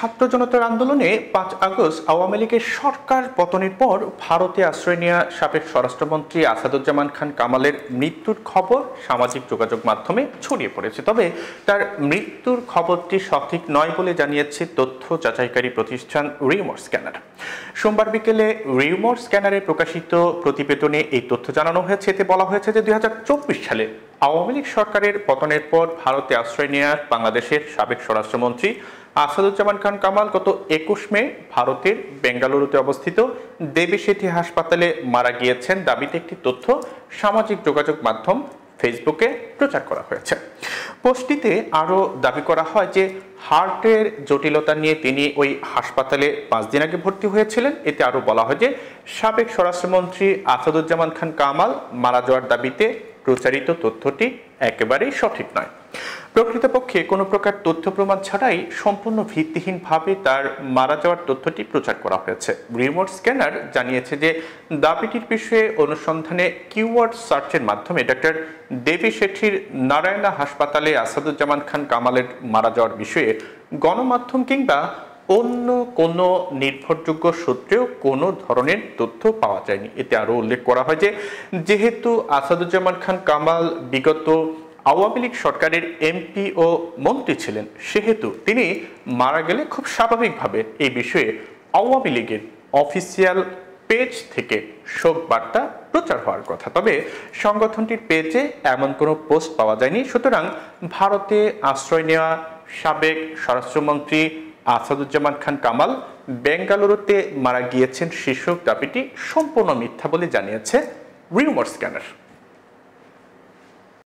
ছাত্র জনতার আন্দোলনে ৫ আগস্ট আওয়ামী লীগের সরকার পতনের পর ভারতে আশ্রয় নেওয়া সাবেক স্বরাষ্ট্রমন্ত্রী আসাদুজ্জামান খান কামালের মৃত্যুর খবর সামাজিক যোগাযোগ মাধ্যমে ছড়িয়ে পড়েছে। তবে তার মৃত্যুর খবরটি সঠিক নয় বলে জানিয়েছে তথ্য যাচাইকারী প্রতিষ্ঠান রিউমার স্ক্যানার। সোমবার বিকেলে রিউমার স্ক্যানারে প্রকাশিত প্রতিবেদনে এই তথ্য জানানো হয়েছে। এতে বলা হয়েছে যে ২০২৪ সালে আওয়ামী লীগ সরকারের পতনের পর ভারতে আশ্রয় নেওয়া বাংলাদেশের সাবেক স্বরাষ্ট্রমন্ত্রী আসাদুজ্জামান খান কামাল গত ২১ মে ভারতের বেঙ্গালুরুতে অবস্থিত দেবী সেঠি হাসপাতালে মারা গিয়েছেন দাবিতে একটি তথ্য সামাজিক যোগাযোগ মাধ্যম ফেসবুকে প্রচার করা হয়েছে। পোস্টটিতে আরও দাবি করা হয় যে হার্টের জটিলতা নিয়ে তিনি ওই হাসপাতালে ৫ দিন আগে ভর্তি হয়েছিলেন। এতে আরও বলা হয় যে সাবেক স্বরাষ্ট্রমন্ত্রী আসাদুজ্জামান খান কামাল মারা যাওয়ার দাবিতে প্রচারিত তথ্যটি একেবারেই সঠিক নয়। প্রকৃতপক্ষে কোনো প্রকার তথ্য প্রমাণ ছাড়াই সম্পূর্ণ ভিত্তিহীনভাবে তার মারা যাওয়ার তথ্যটি প্রচার করা হয়েছে। রিমোট স্ক্যানার জানিয়েছে যে দাবিটির বিষয়ে অনুসন্ধানে কিওয়ার্ড সার্চের মাধ্যমে ডক্টর দেবী শেঠির নারায়ণা হাসপাতালে আসাদুজ্জামান খান কামালের মারা যাওয়ার বিষয়ে গণমাধ্যম কিংবা অন্য কোনো নির্ভরযোগ্য সূত্রেও কোনো ধরনের তথ্য পাওয়া যায়নি। এতে আরও উল্লেখ করা হয় যে যেহেতু আসাদুজ্জামান খান কামাল বিগত আওয়ামী লীগ সরকারের এমপি ও মন্ত্রী ছিলেন, সেহেতু তিনি মারা গেলে খুব স্বাভাবিকভাবে এই বিষয়ে আওয়ামী লীগের অফিসিয়াল পেজ থেকে শোক বার্তা প্রচার হওয়ার কথা। তবে সংগঠনটির পেজে এমন কোনো পোস্ট পাওয়া যায়নি। সুতরাং ভারতে আশ্রয় নেওয়া সাবেক স্বরাষ্ট্রমন্ত্রী আসাদুজ্জামান খান কামাল বেঙ্গালুরুতে মারা গিয়েছেন শীর্ষক দাবিটি সম্পূর্ণ মিথ্যা বলে জানিয়েছে রিউমার স্ক্যানার।